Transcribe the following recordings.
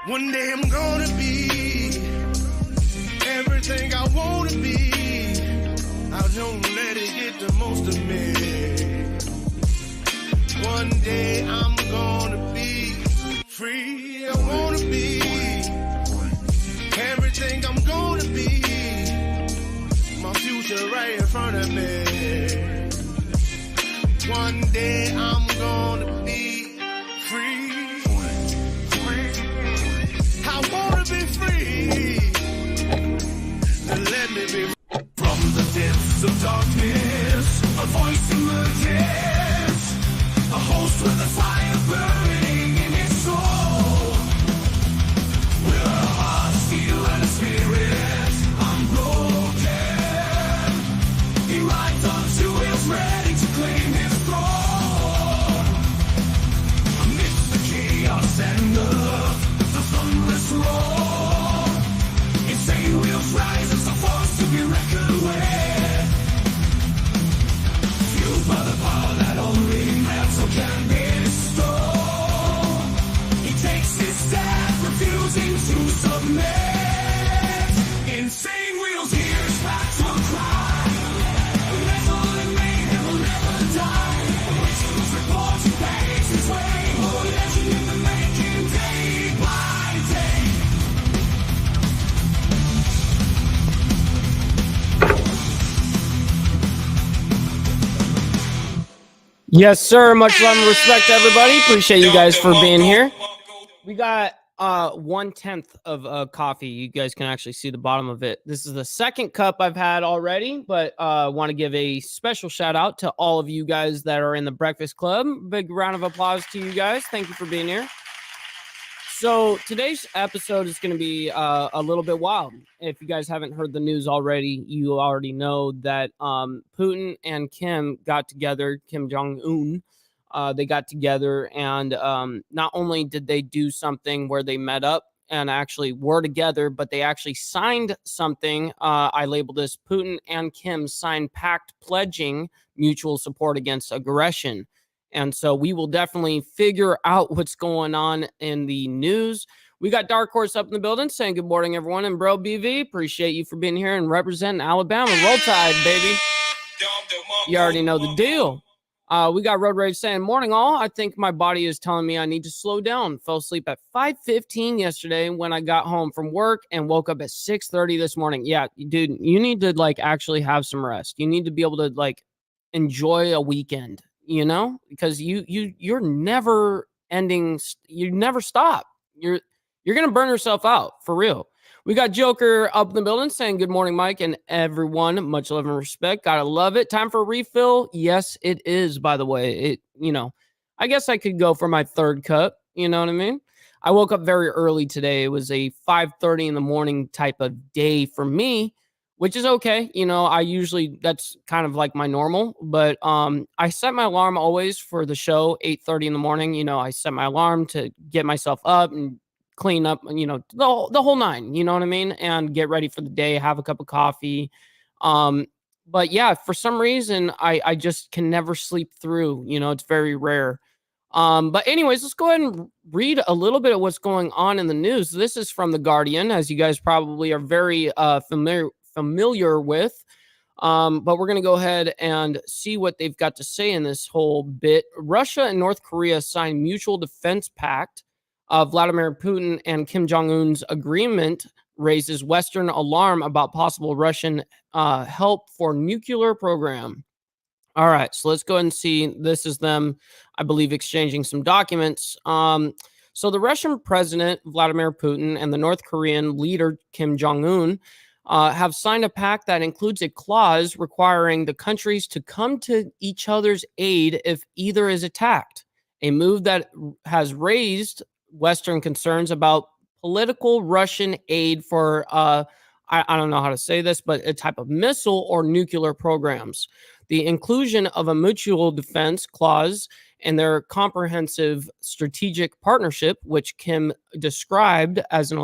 One day I'm gonna be everything I wanna be. I don't let it get the most of me. One day I'm gonna be free. I wanna be everything I'm gonna be. My future right in front of me. One day I'm gonna be free. I wanna be free. Let me be. From the depths of darkness, a voice emerges. A host with a fire burning in its soul. With a heart, steel, and a spirit unbroken. He rides on to his ready to claim his throne. Amidst the chaos and the thunderous roar, insane wheels rise as a force to be reckoned with. Fueled by the power that only metal can bestow. He takes his stand, refusing to submit. Insane wheels hears back to cry. Metal and mayhem will never die. Rituals report he paves his way. Oh, legend in the making, day by day. Yes, sir. Much love and respect to everybody. Appreciate you guys for being here. We got 1/10 of coffee. You guys can actually see the bottom of it. This is the second cup I've had already, but want to give a special shout out to all of you guys that are in the Breakfast Club. Big round of applause to you guys. Thank you for being here. So today's episode is going to be a little bit wild. If you guys haven't heard the news already, you already know that Putin and Kim got together, Kim Jong-un. They got together, and not only did they do something where they met up and actually were together, but they actually signed something. I labeled this Putin and Kim signed Pact pledging mutual support against aggression. And so we will definitely figure out what's going on in the news. We got Dark Horse up in the building saying good morning, everyone. And bro, BV, appreciate you for being here and representing Alabama. Roll Tide, baby. You already know the deal. We got Road Rage saying, morning all. I think my body is telling me I need to slow down. Fell asleep at 5:15 yesterday when I got home from work and woke up at 6:30 this morning. Yeah, dude, you need to like actually have some rest. You need to be able to like enjoy a weekend, you know, because you're never ending. You never stop. You're going to burn yourself out for real. We got Joker up in the building saying good morning, Mike, and everyone. Much love and respect. Gotta love it. Time for a refill. Yes, it is, by the way. I guess I could go for my third cup. You know what I mean? I woke up very early today. It was a 5:30 in the morning type of day for me, which is okay. You know, that's kind of like my normal, but I set my alarm always for the show, 8:30 in the morning. You know, I set my alarm to get myself up and clean up, you know, the whole nine, you know what I mean? And get ready for the day, have a cup of coffee. But yeah, for some reason, I just can never sleep through, you know, it's very rare. But anyways, let's go ahead and read a little bit of what's going on in the news. This is from The Guardian, as you guys probably are very familiar with. But we're going to go ahead and see what they've got to say in this whole bit. Russia and North Korea signed mutual defense pact. Vladimir Putin and Kim Jong-un's agreement raises Western alarm about possible Russian help for nuclear program. All right, so let's go ahead and see. This is them, I believe, exchanging some documents. So the Russian president, Vladimir Putin, and the North Korean leader, Kim Jong-un, have signed a pact that includes a clause requiring the countries to come to each other's aid if either is attacked, a move that has raised Western concerns about political Russian aid for, I don't know how to say this, but a type of missile or nuclear programs. The inclusion of a mutual defense clause in their comprehensive strategic partnership, which Kim described as an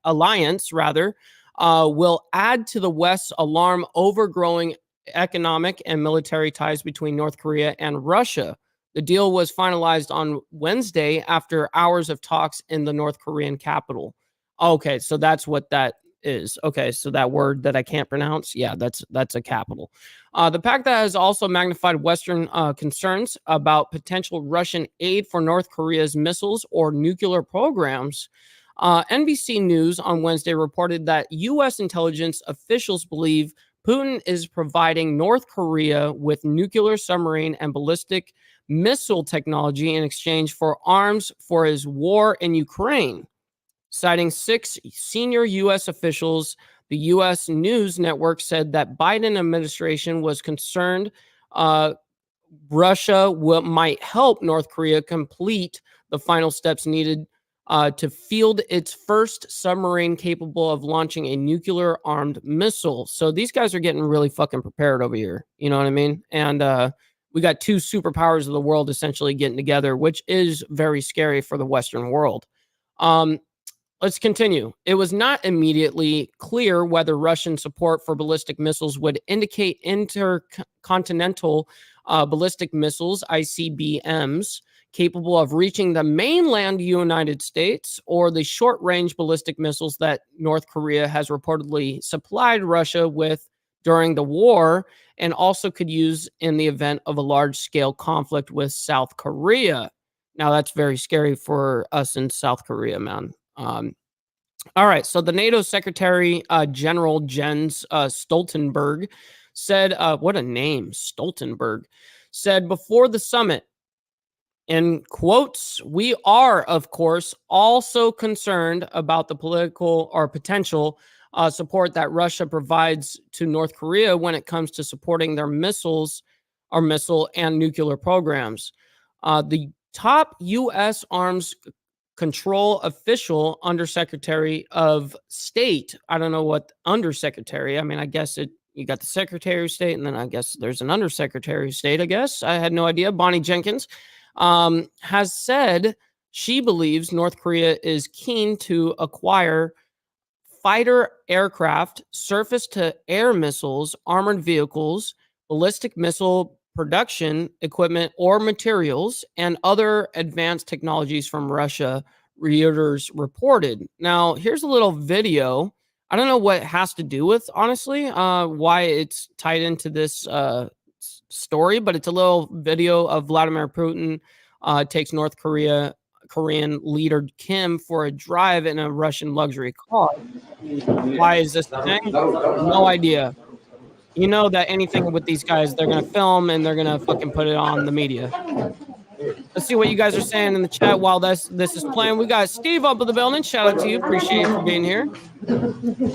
alliance, will add to the West's alarm over growing economic and military ties between North Korea and Russia. The deal was finalized on Wednesday after hours of talks in the North Korean capital. Okay, so that's what that is. Okay, so that word that I can't pronounce, yeah, that's a capital. The pact that has also magnified Western concerns about potential Russian aid for North Korea's missiles or nuclear programs. NBC News on Wednesday reported that U.S. intelligence officials believe Putin is providing North Korea with nuclear submarine and ballistic missile technology in exchange for arms for his war in Ukraine. Citing 6 senior U.S. officials, the U.S. news network said that Biden administration was concerned Russia might help North Korea complete the final steps needed to field its first submarine capable of launching a nuclear armed missile. So these guys are getting really fucking prepared over here. You know what I mean? And we got 2 superpowers of the world essentially getting together, which is very scary for the Western world. Let's continue. It was not immediately clear whether Russian support for ballistic missiles would indicate intercontinental ballistic missiles, ICBMs, capable of reaching the mainland United States, or the short-range ballistic missiles that North Korea has reportedly supplied Russia with during the war and also could use in the event of a large-scale conflict with South Korea. Now, that's very scary for us in South Korea, man. All right, so the NATO Secretary General Jens Stoltenberg said, what a name, Stoltenberg, said before the summit, in quotes, "We are, of course, also concerned about the political or potential support that Russia provides to North Korea when it comes to supporting their missiles or missile and nuclear programs." The top U.S. arms control official undersecretary of state. I don't know what undersecretary. I mean, I guess you got the secretary of state, and then I guess there's an undersecretary of state, I guess. I had no idea. Bonnie Jenkins has said she believes North Korea is keen to acquire fighter aircraft, surface to air missiles, armored vehicles, ballistic missile production equipment or materials, and other advanced technologies from Russia, Reuters reported. Now, here's a little video. I don't know what it has to do with, honestly, why it's tied into this story, but it's a little video of Vladimir Putin takes Korean leader Kim for a drive in a Russian luxury car. Why is this a thing? No idea. You know that anything with these guys, they're going to film and they're going to fucking put it on the media. Let's see what you guys are saying in the chat while this is playing. We got Steve up in the building. Shout out to you. Appreciate you for being here.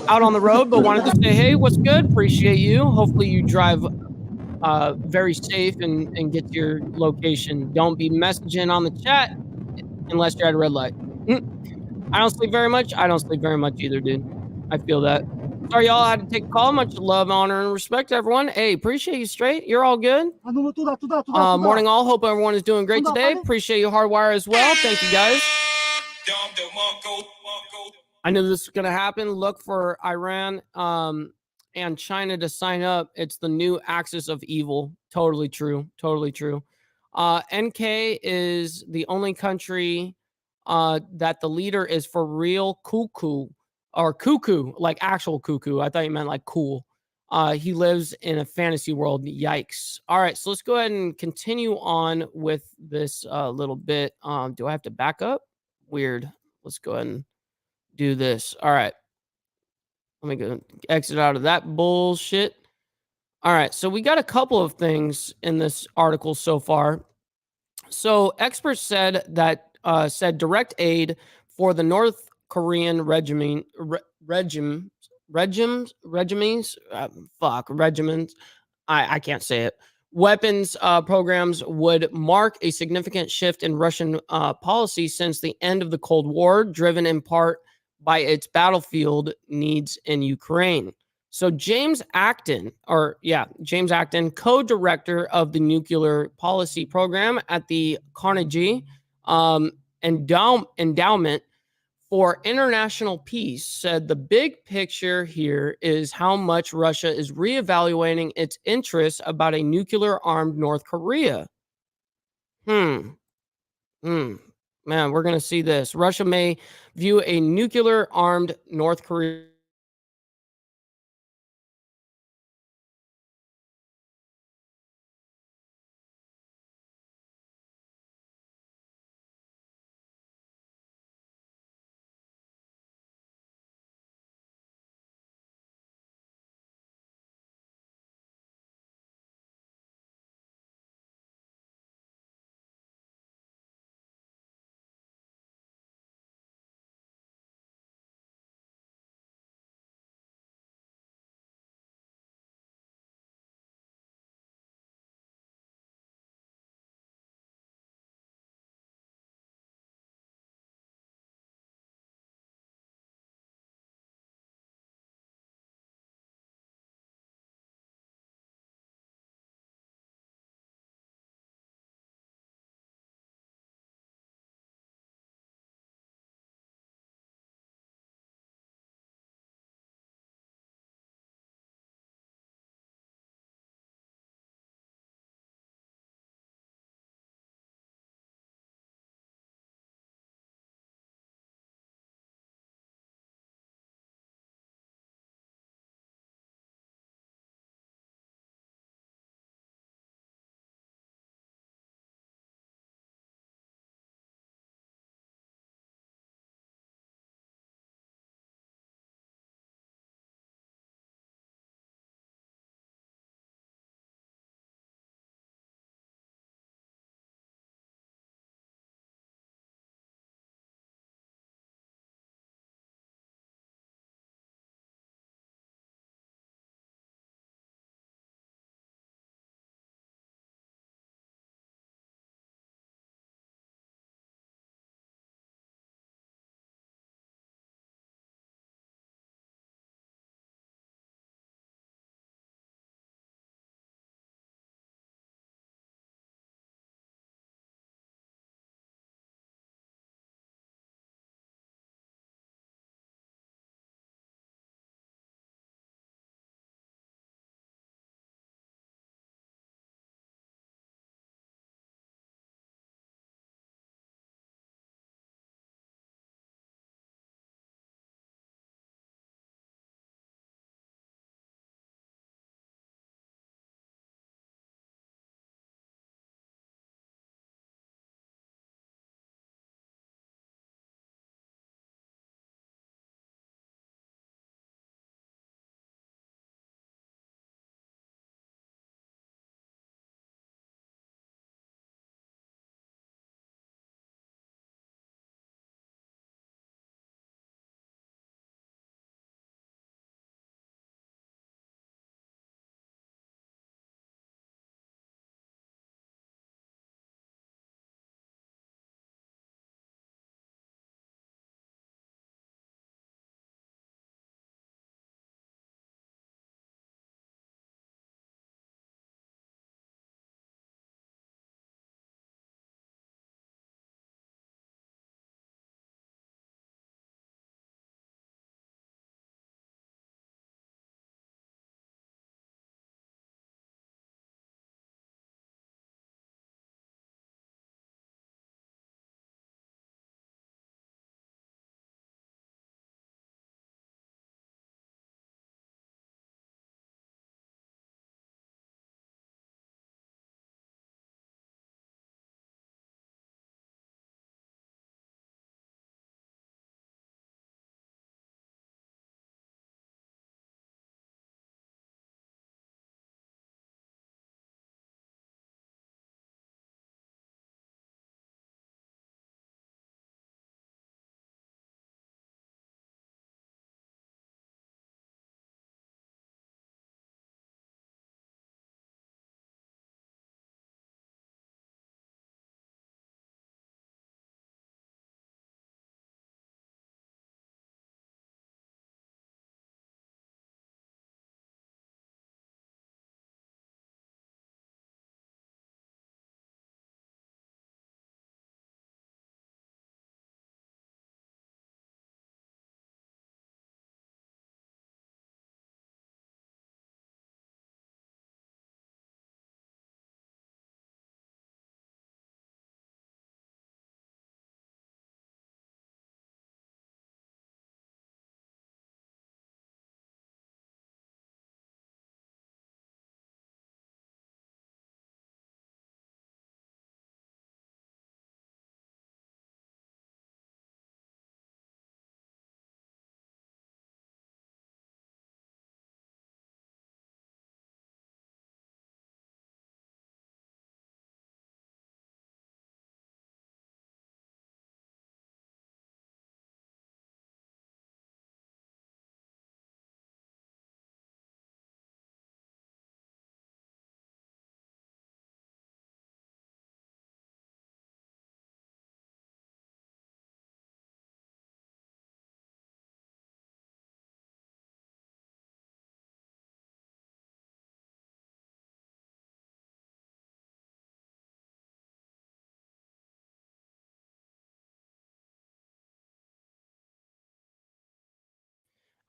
Out on the road, but wanted to say, hey, what's good? Appreciate you. Hopefully you drive very safe and get to your location. Don't be messaging on the chat unless you're at a red light. I don't sleep very much. I don't sleep very much either, dude. I feel that. Sorry, y'all. I had to take a call. Much love, honor, and respect, everyone. Hey, appreciate you straight. You're all good. Morning, all. Hope everyone is doing great today. Appreciate you, Hardwire, as well. Thank you, guys. I knew this was going to happen. Look for Iran and China to sign up. It's the new axis of evil. Totally true. Totally true. NK is the only country that the leader is for real cuckoo. Or cuckoo, like actual cuckoo. I thought you meant like cool. He lives in a fantasy world. Yikes. All right, so let's go ahead and continue on with this little bit. Do I have to back up? Weird. Let's go ahead and do this. All right. Let me go exit out of that bullshit. All right, so we got a couple of things in this article so far. So experts said that direct aid for the North Korean regiments, I can't say it. Weapons programs would mark a significant shift in Russian policy since the end of the Cold War, driven in part by its battlefield needs in Ukraine. So James Acton, co-director of the nuclear policy program at the Carnegie Endowment for International Peace, said the big picture here is how much Russia is reevaluating its interests about a nuclear-armed North Korea. Hmm. Hmm. Man, we're gonna see this. Russia may view a nuclear armed North Korea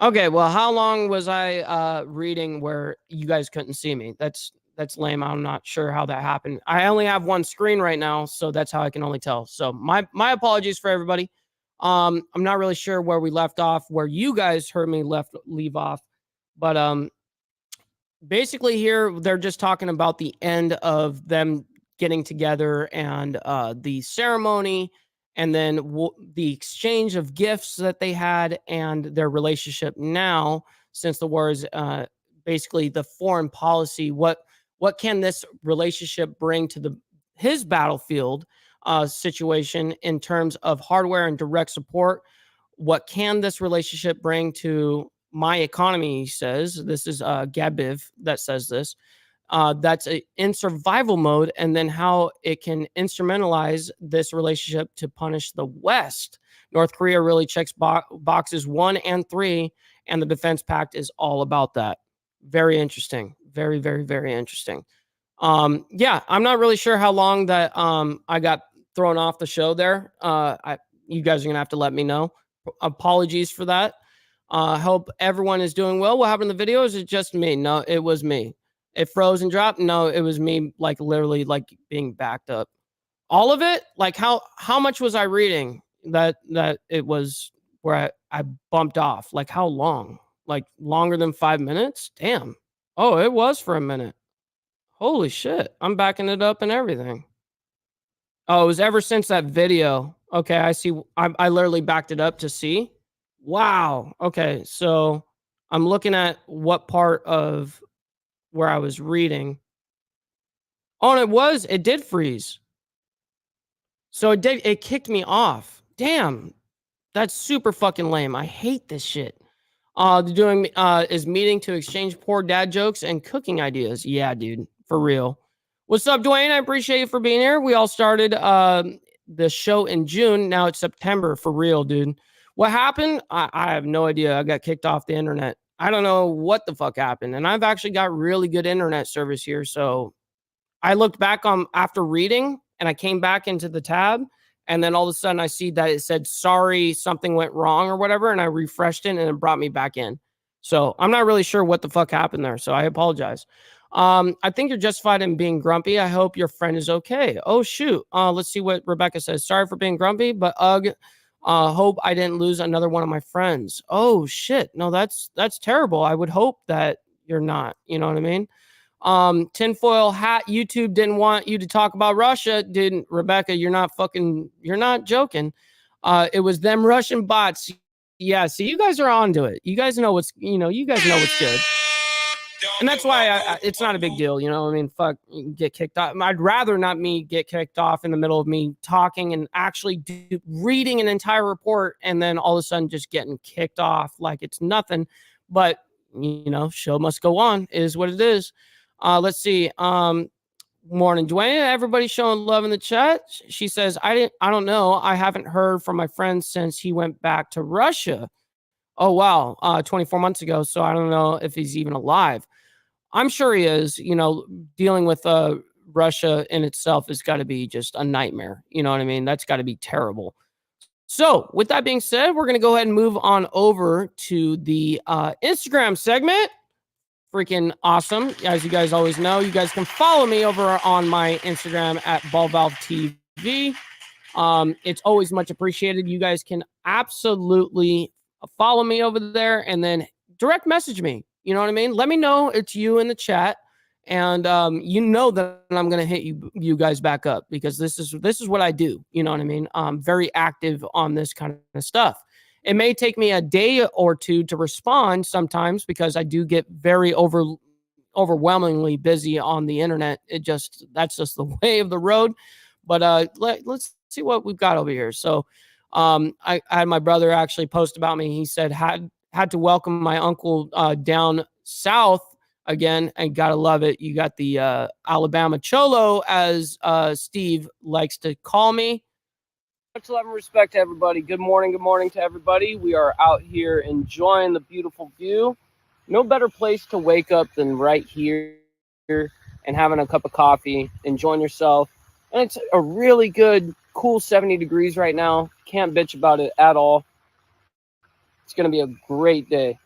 Okay, well, how long was I reading where you guys couldn't see me? That's lame. I'm not sure how that happened. I only have one screen right now, so that's how I can only tell. So my apologies for everybody. I'm not really sure where we left off, where you guys heard me leave off, but basically here they're just talking about the end of them getting together and the ceremony, and then the exchange of gifts that they had, and their relationship now since the war is basically the foreign policy. What can this relationship bring to his battlefield situation in terms of hardware and direct support? What can this relationship bring to my economy? He says this is Gabiv that says this. That's in survival mode, and then how it can instrumentalize this relationship to punish the West. North Korea really checks boxes 1 and 3, and the defense pact is all about that. Very interesting. Very, very, very interesting. Yeah, I'm not really sure how long that I got thrown off the show there. You guys are gonna have to let me know. Apologies for that. Hope everyone is doing well. What happened in the video? Is it just me? No, it was me. It froze and dropped. No, it was me. Like literally, like being backed up. All of it. Like how much was I reading? That it was where I bumped off. Like how long? Like longer than 5 minutes? Damn. Oh, it was for a minute. Holy shit. I'm backing it up and everything. Oh, it was ever since that video. Okay, I see. I literally backed it up to see. Wow. Okay, so I'm looking at what part of where I was reading. Oh, and it did freeze. So it kicked me off. Damn. That's super fucking lame. I hate this shit. They're doing is meeting to exchange poor dad jokes and cooking ideas. Yeah, dude, for real. What's up, Dwayne? I appreciate you for being here. We all started the show in June. Now it's September, for real, dude. What happened? I have no idea. I got kicked off the internet. I don't know what the fuck happened. And I've actually got really good internet service here. So I looked back on after reading, and I came back into the tab, and then all of a sudden I see that it said sorry, something went wrong or whatever, and I refreshed it and it brought me back in. So I'm not really sure what the fuck happened there. So I apologize. I think you're justified in being grumpy. I hope your friend is okay. Oh shoot. Let's see what Rebecca says. Sorry for being grumpy, but hope I didn't lose another one of my friends. Oh shit. No, that's terrible. I would hope that you're not. You know what I mean? Tinfoil hat. YouTube didn't want you to talk about Russia, didn't Rebecca? You're not joking. It was them Russian bots. Yeah, see, you guys are onto it. You guys know what's good. And that's why it's not a big deal, you know. I mean, fuck, get kicked off. I'd rather not me get kicked off in the middle of me talking and actually reading an entire report, and then all of a sudden just getting kicked off like it's nothing. But you know, show must go on is what it is. Let's see. Morning, Dwayne. Everybody showing love in the chat. She says, I don't know. I haven't heard from my friend since he went back to Russia. Oh wow, 24 months ago. So I don't know if he's even alive. I'm sure he is. You know, dealing with Russia in itself has got to be just a nightmare. You know what I mean? That's got to be terrible. So with that being said, we're going to go ahead and move on over to the Instagram segment. Freaking awesome. As you guys always know, you guys can follow me over on my Instagram at BallValveTV. It's always much appreciated. You guys can absolutely follow me over there and then direct message me. You know what I mean? Let me know it's you in the chat, and you know that I'm gonna hit you guys back up, because this is what I do. You know what I mean? I'm very active on this kind of stuff. It may take me a day or two to respond sometimes, because I do get very overwhelmingly busy on the internet. That's just the way of the road. But let's see what we've got over here. So I had my brother actually post about me. He said had to welcome my uncle down south again, and gotta love it. You got the Alabama Cholo, as Steve likes to call me. Much love and respect to everybody. Good morning to everybody. We are out here enjoying the beautiful view. No better place to wake up than right here and having a cup of coffee, enjoying yourself. And it's a really good, cool 70 degrees right now. Can't bitch about it at all. It's going to be a great day.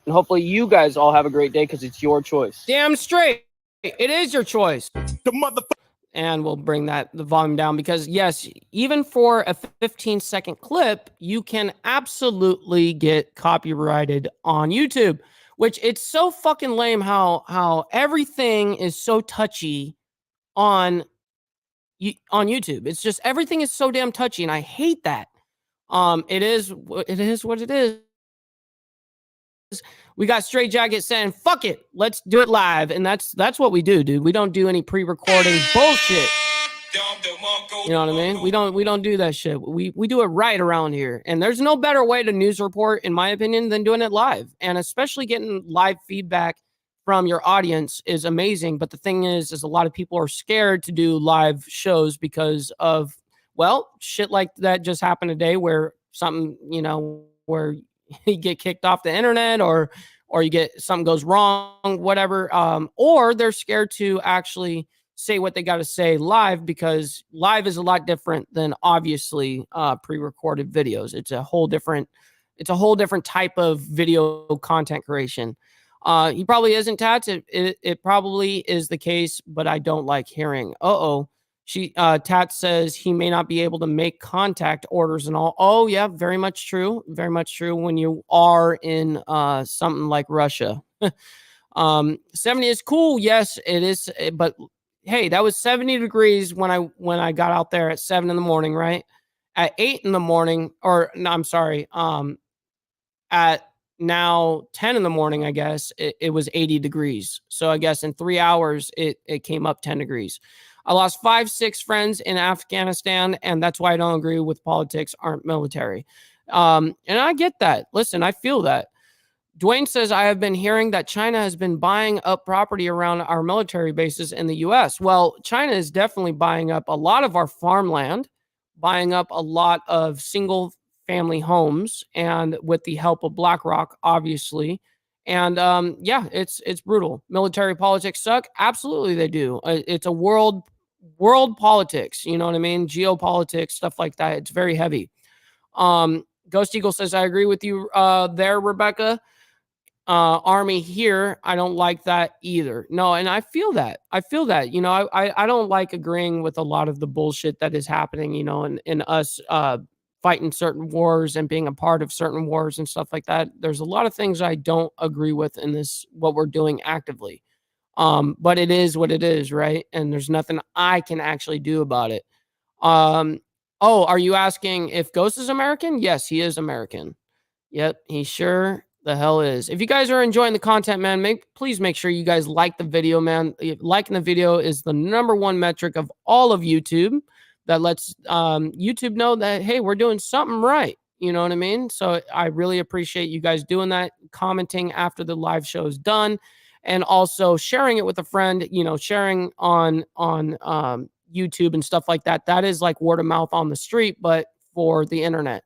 And hopefully you guys all have a great day because it's your choice. Damn straight. It is your choice. The motherfucker. And we'll bring the volume down because, yes, even for a 15-second clip, you can absolutely get copyrighted on YouTube, which it's so fucking lame how everything is so touchy on YouTube. It's just everything is so damn touchy, and I hate that. It is what it is. We got Straight Jacket saying, fuck it, let's do it live. And that's what we do, dude. We don't do any pre-recording bullshit. You know what I mean? We don't do that shit. We do it right around here. And there's no better way to news report, in my opinion, than doing it live. And especially getting live feedback from your audience is amazing. But the thing is a lot of people are scared to do live shows because of, well, shit like that just happened today where something, you know, where you get kicked off the internet or you get something goes wrong, whatever. Or they're scared to actually say what they got to say live because live is a lot different than obviously pre-recorded videos. It's a whole different type of video content creation. He probably isn't, Tats. It probably is the case, but I don't like hearing. Tat says he may not be able to make contact orders and all. Oh, yeah, very much true. Very much true when you are in something like Russia. 70 is cool. Yes, it is. But hey, that was 70 degrees when I got out there at 7 in the morning, right? At 8 in the morning, or no, I'm sorry. At now 10 in the morning, I guess it was 80 degrees. So I guess in 3 hours, it came up 10 degrees. I lost 5-6 friends in Afghanistan, and that's why I don't agree with politics aren't military. And I get that. Listen, I feel that. Dwayne says, I have been hearing that China has been buying up property around our military bases in the U.S. Well, China is definitely buying up a lot of our farmland, buying up a lot of single family homes, and with the help of BlackRock, obviously. And yeah, it's brutal. Military politics suck. Absolutely, they do. It's a world politics. You know what I mean? Geopolitics, stuff like that. It's very heavy. Ghost Eagle says, I agree with you there, Rebecca. Army here, I don't like that either. No, and I feel that. You know, I don't like agreeing with a lot of the bullshit that is happening, you know, in us fighting certain wars and being a part of certain wars and stuff like that. There's a lot of things I don't agree with in this, what we're doing actively. But it is what it is, right? And there's nothing I can actually do about it. Oh, are you asking if Ghost is American? Yes, he is American. Yep, he sure the hell is. If you guys are enjoying the content, man, please make sure you guys like the video, man. Liking the video is the #1 metric of all of YouTube that lets YouTube know that, hey, we're doing something right. You know what I mean? So I really appreciate you guys doing that, commenting after the live show is done, and also sharing it with a friend, you know, sharing on YouTube and stuff like that. That is like word of mouth on the street, but for the internet.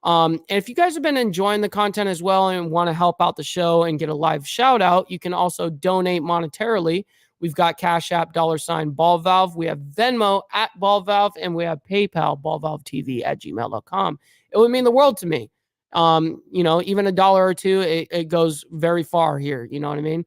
And if you guys have been enjoying the content as well and want to help out the show and get a live shout out, you can also donate monetarily. We've got Cash App, $Ball Valve. We have Venmo @Ball Valve, and we have PayPal, ballvalvetv@gmail.com. It would mean the world to me. You know, even $1 or $2, it goes very far here. You know what I mean?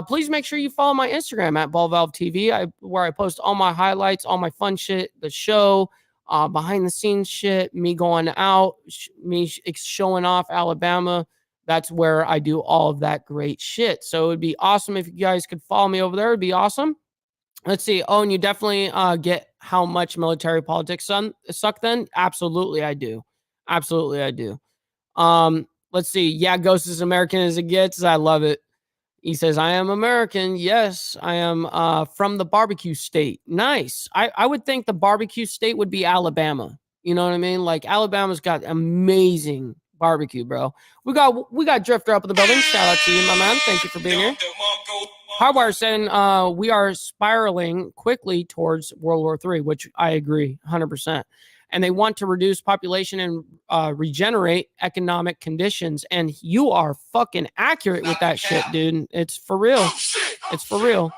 Please make sure you follow my Instagram @BallValveTV, where I post all my highlights, all my fun shit, the show, behind the scenes shit, me going out, me showing off Alabama. That's where I do all of that great shit. So it would be awesome if you guys could follow me over there. It'd be awesome. Let's see. Oh, and you definitely get how much military politics suck then? Absolutely, I do. Absolutely, I do. Let's see. Yeah, Ghost is American as it gets. I love it. He says, I am American. Yes, I am from the barbecue state. Nice. I would think the barbecue state would be Alabama. You know what I mean? Like Alabama's got amazing barbecue, bro. We got Drifter up in the building. Shout out to you, my man. Thank you for being here. Hardwire saying we are spiraling quickly towards World War III, which I agree 100%. And they want to reduce population and regenerate economic conditions. And you are fucking accurate with that shit, dude. It's for real. It's for real.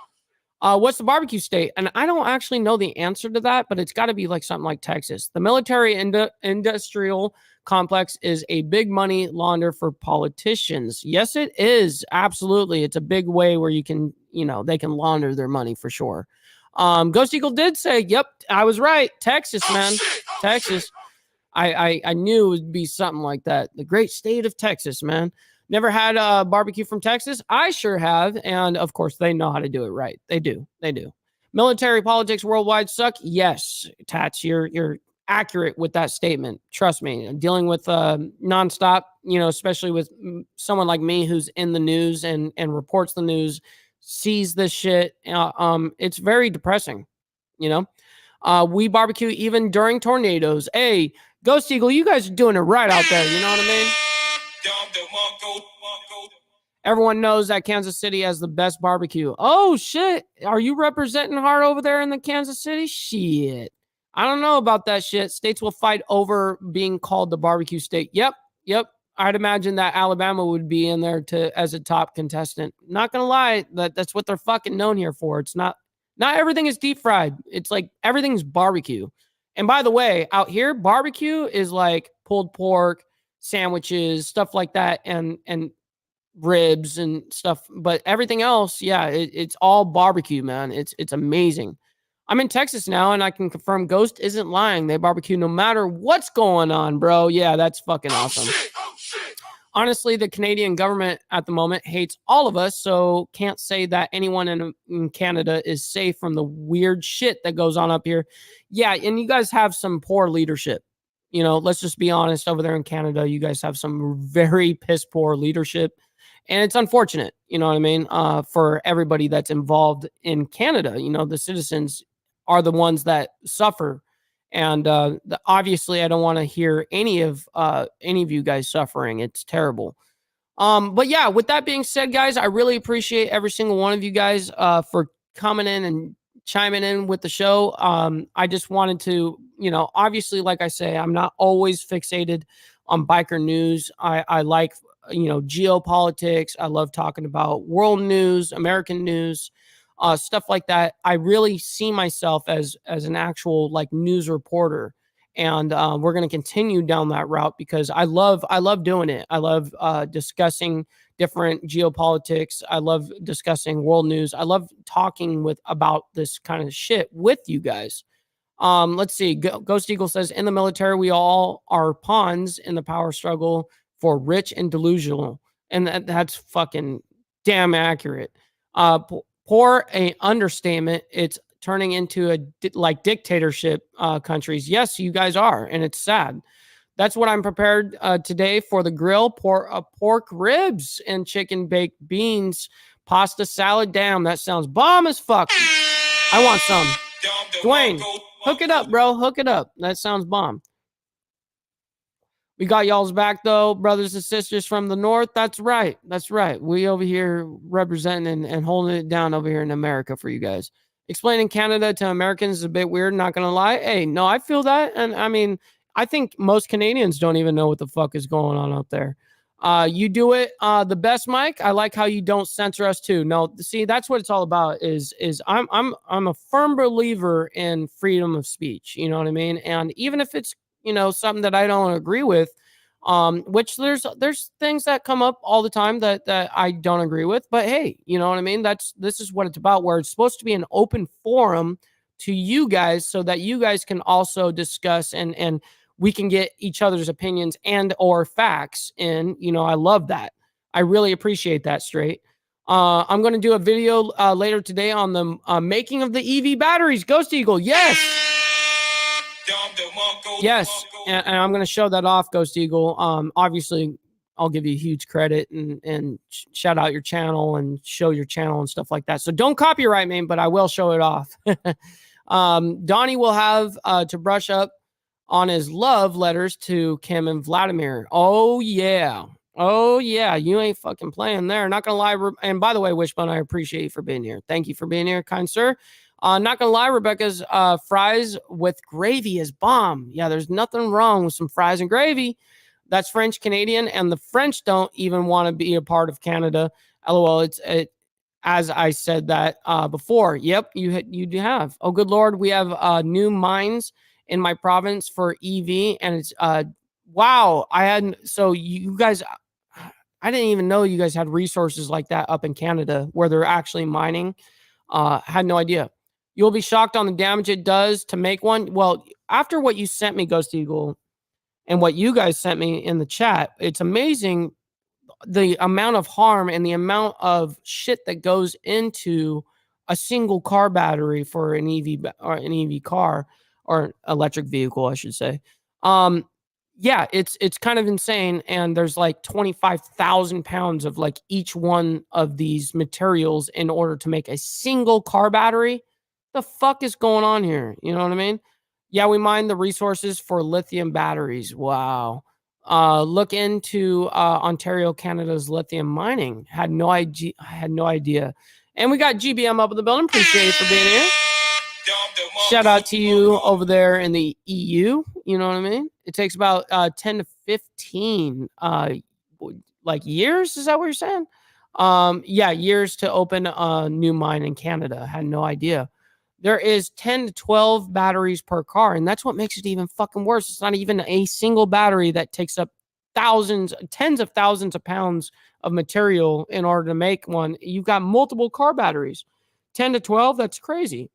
What's the barbecue state? And I don't actually know the answer to that, but it's got to be like something like Texas. The military industrial complex is a big money launder for politicians. Yes, it is. Absolutely. It's a big way where you can, they can launder their money for sure. Ghost Eagle did say, yep, I was right. Texas, man. Texas. I knew it would be something like that. The great state of Texas, man. Never had a barbecue from Texas. I sure have. And of course, they know how to do it right. They do. They do. Military politics worldwide suck. Yes, Tats, you're accurate with that statement. Trust me. Dealing with nonstop, especially with someone like me who's in the news and reports the news, sees this shit. It's very depressing. We barbecue even during tornadoes. Hey, Ghost Eagle, you guys are doing it right out there. You know what I mean? Everyone knows that Kansas City has the best barbecue. Oh, shit. Are you representing hard over there in the Kansas City? Shit. I don't know about that shit. States will fight over being called the barbecue state. Yep. I'd imagine that Alabama would be in there as a top contestant. Not going to lie, that's what they're fucking known here for. It's not everything is deep fried. It's like everything's barbecue. And by the way, out here, barbecue is like pulled pork, sandwiches, stuff like that, and ribs and stuff. But everything else, yeah, it's all barbecue, man. It's amazing. I'm in Texas now, and I can confirm Ghost isn't lying. They barbecue no matter what's going on, bro. Yeah, that's fucking awesome. Honestly, the Canadian government at the moment hates all of us, so can't say that anyone in Canada is safe from the weird shit that goes on up here. Yeah, and you guys have some poor leadership. Let's just be honest. Over there in Canada, you guys have some very piss poor leadership, and it's unfortunate. You know what I mean? For everybody that's involved in Canada, the citizens are the ones that suffer. And obviously, I don't want to hear any of you guys suffering. It's terrible. But yeah, with that being said, guys, I really appreciate every single one of you guys for coming in and chiming in with the show. I just wanted to, obviously, like I say, I'm not always fixated on biker news. I like, geopolitics. I love talking about world news, American news. Stuff like that. I really see myself as an actual like news reporter, and we're going to continue down that route because I love doing it. I love discussing different geopolitics. I love discussing world news. I love talking about this kind of shit with you guys. Let's see. Ghost Eagle says, in the military, we all are pawns in the power struggle for rich and delusional, and that's fucking damn accurate. Poor a understatement. It's turning into like dictatorship countries. Yes, you guys are, and it's sad. That's what I'm prepared today for the grill. Pork ribs and chicken baked beans, pasta salad. Damn, that sounds bomb as fuck. I want some. Dwayne, hook it up, bro. Hook it up. That sounds bomb. We got y'all's back, though, brothers and sisters from the north. That's right. That's right. We over here representing and holding it down over here in America for you guys. Explaining Canada to Americans is a bit weird, not going to lie. Hey, no, I feel that. And I mean, I think most Canadians don't even know what the fuck is going on up there. You do it the best, Mike. I like how you don't censor us too. No, see, that's what it's all about. Is I'm a firm believer in freedom of speech. You know what I mean? And even if it's something that I don't agree with, which there's things that come up all the time that I don't agree with, but hey, you know what I mean? This is what it's about, where it's supposed to be an open forum to you guys so that you guys can also discuss and we can get each other's opinions and or facts. And, I love that. I really appreciate that, Straight. I'm going to do a video later today on the making of the EV batteries. Ghost Eagle, yes. Yes, and I'm going to show that off, Ghost Eagle. Obviously, I'll give you huge credit and shout out your channel and show your channel and stuff like that. So don't copyright me, but I will show it off. Donnie will have to brush up on his love letters to Kim and Vladimir. Oh, yeah. You ain't fucking playing there. Not going to lie. And by the way, Wishbone, I appreciate you for being here. Thank you for being here, kind sir. Not gonna lie, Rebecca's fries with gravy is bomb. Yeah, there's nothing wrong with some fries and gravy. That's French Canadian, and the French don't even want to be a part of Canada. LOL. as I said that before. Yep, you do have. Oh, good Lord, we have new mines in my province for EV, and it's wow. So you guys, I didn't even know you guys had resources like that up in Canada where they're actually mining. Had no idea. You'll be shocked on the damage it does to make one. Well, after what you sent me, Ghost Eagle, and what you guys sent me in the chat, it's amazing the amount of harm and the amount of shit that goes into a single car battery for an EV or an EV car or electric vehicle, I should say. Yeah, it's kind of insane. And there's like 25,000 pounds of like each one of these materials in order to make a single car battery. The fuck is going on here? You know what I mean? Yeah, we mine the resources for lithium batteries. Wow. Look into Ontario, Canada's lithium mining. Had no idea. I had no idea. And we got GBM up in the building. Appreciate it for being here. Shout out to you over there in the EU. You know what I mean? It takes about 10 to 15 like years. Is that what you're saying? Yeah, years to open a new mine in Canada. Had no idea. There is 10 to 12 batteries per car, and that's what makes it even fucking worse. It's not even a single battery that takes up thousands, tens of thousands of pounds of material in order to make one. You've got multiple car batteries. 10 to 12, that's crazy.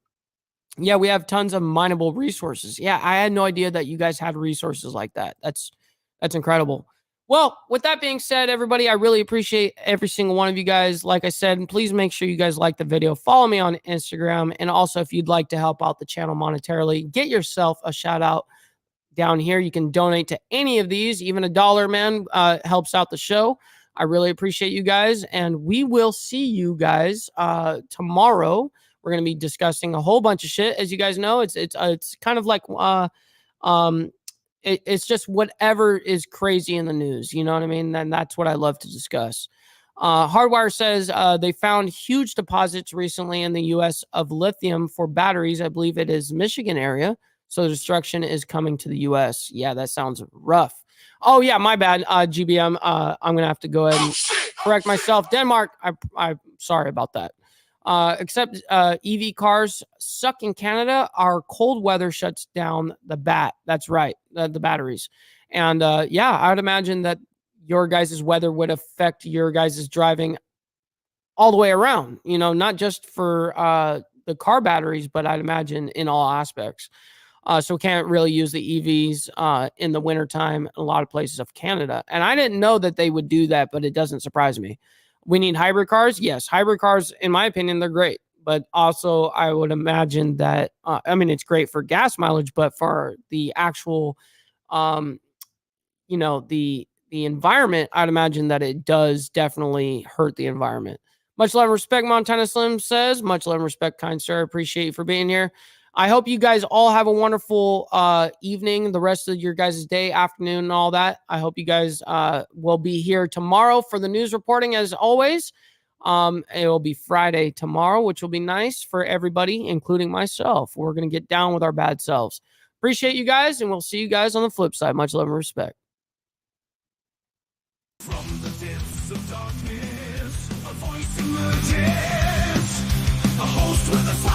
Yeah, we have tons of mineable resources. Yeah, I had no idea that you guys had resources like that. That's incredible. Well, with that being said, everybody, I really appreciate every single one of you guys. Like I said, and please make sure you guys like the video. Follow me on Instagram. And also, if you'd like to help out the channel monetarily, get yourself a shout out down here. You can donate to any of these. Even $1, man, helps out the show. I really appreciate you guys. And we will see you guys tomorrow. We're going to be discussing a whole bunch of shit. As you guys know, it's kind of like it's just whatever is crazy in the news. You know what I mean? And that's what I love to discuss. Hardwire says they found huge deposits recently in the U.S. of lithium for batteries. I believe it is Michigan area. So destruction is coming to the U.S. Yeah, that sounds rough. Oh, yeah, my bad, GBM. I'm going to have to go ahead and correct myself. Denmark, I'm sorry about that. Except EV cars suck in Canada. Our cold weather shuts down the That's right, the batteries. And yeah, I would imagine that your guys' weather would affect your guys' driving all the way around, you know, not just for the car batteries, but I'd imagine in all aspects. So can't really use the EVs in the wintertime in a lot of places of Canada. And I didn't know that they would do that, but it doesn't surprise me. We need hybrid cars. Yes, hybrid cars, in my opinion, they're great. But also, I would imagine that, I mean, it's great for gas mileage, but for the actual, you know, the environment, I'd imagine that it does definitely hurt the environment. Much love and respect, Montana Slim says. Much love and respect, kind sir. Appreciate you for being here. I hope you guys all have a wonderful evening, the rest of your guys' day, afternoon, and all that. I hope you guys will be here tomorrow for the news reporting, as always. It will be Friday tomorrow, which will be nice for everybody, including myself. We're going to get down with our bad selves. Appreciate you guys, and we'll see you guys on the flip side. Much love and respect. From the depths of darkness, a voice emerges, a host with a